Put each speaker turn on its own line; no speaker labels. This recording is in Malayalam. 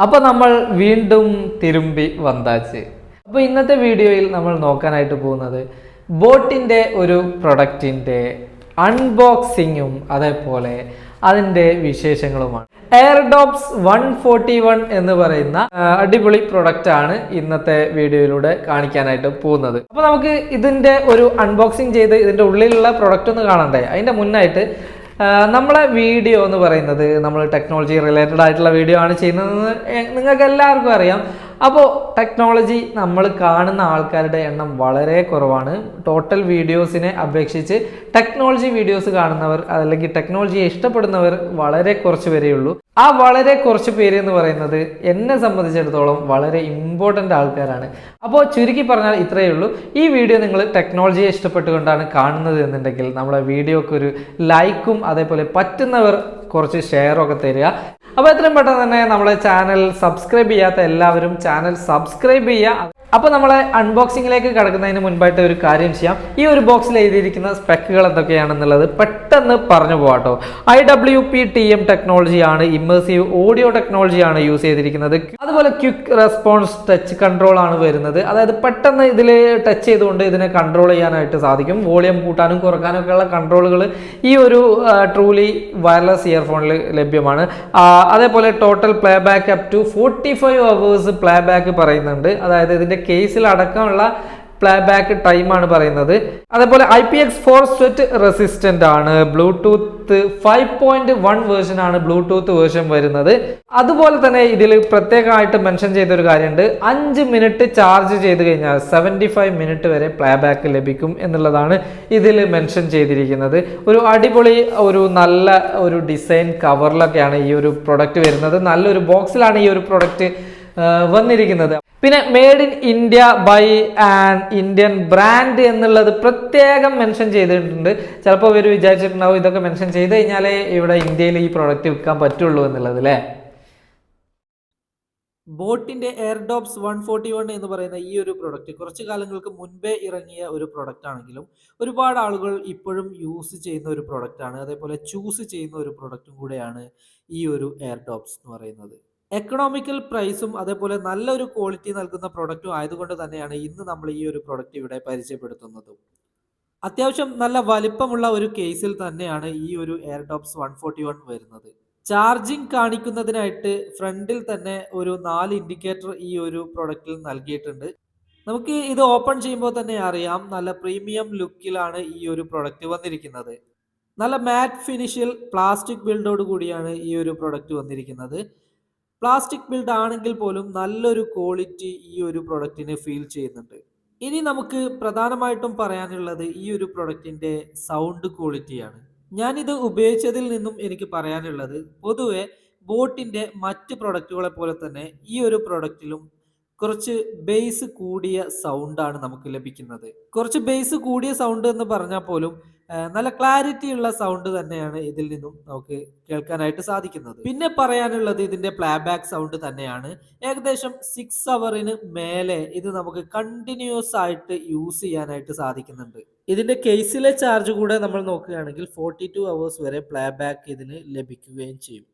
അപ്പോൾ നമ്മൾ വീണ്ടും തിരുമ്പി വന്നാച്ച്. അപ്പോൾ ഇന്നത്തെ വീഡിയോയിൽ നമ്മൾ നോക്കാനായിട്ട് പോകുന്നത് ബോട്ടിൻ്റെ ഒരു പ്രൊഡക്റ്റിൻ്റെ അൺബോക്സിങ്ങും അതേപോലെ അതിൻ്റെ വിശേഷങ്ങളുമാണ്. എയർഡോപ്സ് 141 എന്ന് പറയുന്ന അടിപൊളി പ്രൊഡക്റ്റ് ആണ് ഇന്നത്തെ വീഡിയോയിലൂടെ കാണിക്കാനായിട്ട് പോകുന്നത്. അപ്പോൾ നമുക്ക് ഇതിൻ്റെ ഒരു അൺബോക്സിങ് ചെയ്ത് ഇതിൻ്റെ ഉള്ളിലുള്ള പ്രൊഡക്റ്റ് ഒന്ന് കാണണ്ടേ? അതിൻ്റെ മുന്നായിട്ട് നമ്മളെ വീഡിയോ എന്ന് പറയുന്നത് നമ്മൾ ടെക്നോളജി റിലേറ്റഡ് ആയിട്ടുള്ള വീഡിയോ ആണ് ചെയ്യുന്നതെന്ന് നിങ്ങൾക്ക് എല്ലാവർക്കും അറിയാം. അപ്പോൾ ടെക്നോളജി നമ്മൾ കാണുന്ന ആൾക്കാരുടെ എണ്ണം വളരെ കുറവാണ്. ടോട്ടൽ വീഡിയോസിനെ അപേക്ഷിച്ച് ടെക്നോളജി വീഡിയോസ് കാണുന്നവർ അല്ലെങ്കിൽ ടെക്നോളജിയെ ഇഷ്ടപ്പെടുന്നവർ വളരെ കുറച്ച് പേരേ ഉള്ളൂ. ആ വളരെ കുറച്ച് പേര് എന്ന് പറയുന്നത് എന്നെ സംബന്ധിച്ചിടത്തോളം വളരെ ഇമ്പോർട്ടൻ്റ് ആൾക്കാരാണ്. അപ്പോൾ ചുരുക്കി പറഞ്ഞാൽ ഇത്രയേ ഉള്ളൂ. ഈ വീഡിയോ നിങ്ങൾ ടെക്നോളജിയെ ഇഷ്ടപ്പെട്ടുകൊണ്ടാണ് കാണുന്നത് എന്നുണ്ടെങ്കിൽ നമ്മുടെ വീഡിയോക്ക് ഒരു ലൈക്കും അതേപോലെ പറ്റുന്നവർ കുറച്ച് ഷെയറൊക്കെ തരിക. അപ്പോൾ എത്രയും പെട്ടെന്ന് തന്നെ നമ്മളെ ചാനൽ സബ്സ്ക്രൈബ് ചെയ്യാത്ത എല്ലാവരും ചാനൽ സബ്സ്ക്രൈബ് ചെയ്യുക. അപ്പോൾ നമ്മളെ അൺബോക്സിങ്ങിലേക്ക് കടക്കുന്നതിന് മുൻപായിട്ട് ഒരു കാര്യം ചെയ്യാം. ഈ ഒരു ബോക്സിൽ എഴുതിയിരിക്കുന്ന സ്പെക്കുകൾ എന്തൊക്കെയാണെന്നുള്ളത് പെട്ടെന്ന് പറഞ്ഞു പോകാട്ടോ. IWP-TM ടെക്നോളജിയാണ്, ഇമ്മേഴ്സീവ് ഓഡിയോ ടെക്നോളജിയാണ് യൂസ് ചെയ്തിരിക്കുന്നത്. അതുപോലെ ക്വിക്ക് റെസ്പോൺസ് ടച്ച് കൺട്രോൾ ആണ് വരുന്നത്. അതായത് പെട്ടെന്ന് ഇതിൽ ടച്ച് ചെയ്തുകൊണ്ട് ഇതിനെ കൺട്രോൾ ചെയ്യാനായിട്ട് സാധിക്കും. വോളിയം കൂട്ടാനും കുറക്കാനും ഒക്കെയുള്ള കൺട്രോളുകൾ ഈ ഒരു ട്രൂലി വയർലെസ് ഇയർഫോണിൽ ലഭ്യമാണ്. അതേപോലെ total playback up to 45 hours playback പറയുന്നുണ്ട്. അതായത് ഇതിൻ്റെ കേസിൽ അടക്കമുള്ള പ്ലേ ബാക്ക് ടൈമാണ് പറയുന്നത്. അതേപോലെ IPX4 സ്വെറ്റ് റെസിസ്റ്റന്റ് ആണ്. ബ്ലൂടൂത്ത് 5.1 വേർഷൻ ആണ് ബ്ലൂടൂത്ത് വേർഷൻ വരുന്നത്. അതുപോലെ തന്നെ ഇതിൽ പ്രത്യേകമായിട്ട് മെൻഷൻ ചെയ്തൊരു കാര്യമുണ്ട്. 5 മിനിറ്റ് ചാർജ് ചെയ്ത് കഴിഞ്ഞാൽ 75 മിനിറ്റ് വരെ പ്ലേ ബാക്ക് ലഭിക്കും എന്നുള്ളതാണ് ഇതിൽ മെൻഷൻ ചെയ്തിരിക്കുന്നത്. ഒരു അടിപൊളി ഒരു നല്ല ഒരു ഡിസൈൻ കവറിലൊക്കെയാണ് ഈ ഒരു പ്രൊഡക്റ്റ് വരുന്നത്. നല്ലൊരു ബോക്സിലാണ് ഈ ഒരു പ്രൊഡക്റ്റ് വന്നിരിക്കുന്നത്. പിന്നെ made in India by an Indian brand എന്നുള്ളത് പ്രത്യേകം മെൻഷൻ ചെയ്തിട്ടുണ്ട്. ചിലപ്പോൾ ഇവർ വിചാരിച്ചിട്ടുണ്ടാവും ഇതൊക്കെ മെൻഷൻ ചെയ്ത് കഴിഞ്ഞാലേ ഇവിടെ ഇന്ത്യയിൽ ഈ പ്രോഡക്റ്റ് വിൽക്കാൻ പറ്റുള്ളൂ എന്നുള്ളത് അല്ലേ. ബോട്ടിൻ്റെ എയർഡോപ്സ് 141 എന്ന് പറയുന്ന ഈ ഒരു പ്രൊഡക്റ്റ് കുറച്ച് കാലങ്ങൾക്ക് മുൻപേ ഇറങ്ങിയ ഒരു പ്രൊഡക്റ്റ് ആണെങ്കിലും ഒരുപാട് ആളുകൾ ഇപ്പോഴും യൂസ് ചെയ്യുന്ന ഒരു പ്രൊഡക്റ്റാണ്. അതേപോലെ ചൂസ് ചെയ്യുന്ന ഒരു പ്രൊഡക്റ്റും കൂടെയാണ് ഈ ഒരു എയർഡോപ്സ് എന്ന് പറയുന്നത്. എക്കണോമിക്കൽ പ്രൈസും അതേപോലെ നല്ലൊരു ക്വാളിറ്റി നൽകുന്ന പ്രൊഡക്റ്റും ആയതുകൊണ്ട് തന്നെയാണ് ഇന്ന് നമ്മൾ ഈ ഒരു പ്രൊഡക്റ്റ് ഇവിടെ പരിചയപ്പെടുത്തുന്നതും. അത്യാവശ്യം നല്ല വലിപ്പമുള്ള ഒരു കേസിൽ തന്നെയാണ് ഈ ഒരു എയർഡോപ്സ് 141 വരുന്നത്. ചാർജിങ് കാണിക്കുന്നതിനായിട്ട് ഫ്രണ്ടിൽ തന്നെ ഒരു 4 ഇൻഡിക്കേറ്റർ ഈ ഒരു പ്രൊഡക്റ്റിൽ നൽകിയിട്ടുണ്ട്. നമുക്ക് ഇത് ഓപ്പൺ ചെയ്യുമ്പോൾ തന്നെ അറിയാം നല്ല പ്രീമിയം ലുക്കിലാണ് ഈ ഒരു പ്രൊഡക്റ്റ് വന്നിരിക്കുന്നത്. നല്ല മാറ്റ് ഫിനിഷിൽ പ്ലാസ്റ്റിക് ബിൽഡോട് കൂടിയാണ് ഈ ഒരു പ്രൊഡക്റ്റ് വന്നിരിക്കുന്നത്. പ്ലാസ്റ്റിക് ബിൽഡ് ആണെങ്കിൽ പോലും നല്ലൊരു ക്വാളിറ്റി ഈ ഒരു പ്രൊഡക്റ്റിന് ഫീൽ ചെയ്യുന്നുണ്ട്. ഇനി നമുക്ക് പ്രധാനമായിട്ടും പറയാനുള്ളത് ഈ ഒരു പ്രൊഡക്റ്റിന്റെ സൗണ്ട് ക്വാളിറ്റിയാണ്. ഞാനിത് ഉപയോഗിച്ചതിൽ നിന്നും എനിക്ക് പറയാനുള്ളത് പൊതുവെ ബോട്ടിന്റെ മറ്റ് പ്രൊഡക്റ്റുകളെ പോലെ തന്നെ ഈ ഒരു പ്രൊഡക്റ്റിലും കുറച്ച് ബേസ് കൂടിയ സൗണ്ടാണ് നമുക്ക് ലഭിക്കുന്നത്. കുറച്ച് ബേസ് കൂടിയ സൗണ്ട് എന്ന് പറഞ്ഞാൽ പോലും നല്ല ക്ലാരിറ്റി ഉള്ള സൗണ്ട് തന്നെയാണ് ഇതിൽ നിന്നും നമുക്ക് കേൾക്കാനായിട്ട് സാധിക്കുന്നത്. പിന്നെ പറയാനുള്ളത് ഇതിന്റെ പ്ലേബാക്ക് സൗണ്ട് തന്നെയാണ്. ഏകദേശം 6 ഹവറിന് മേലെ ഇത് നമുക്ക് കണ്ടിന്യൂസ് ആയിട്ട് യൂസ് ചെയ്യാനായിട്ട് സാധിക്കുന്നുണ്ട്. ഇതിന്റെ കേസിലെ ചാർജ് കൂടെ നമ്മൾ നോക്കുകയാണെങ്കിൽ 42 hours വരെ പ്ലേബാക്ക് ഇതിന് ലഭിക്കുകയും ചെയ്യും.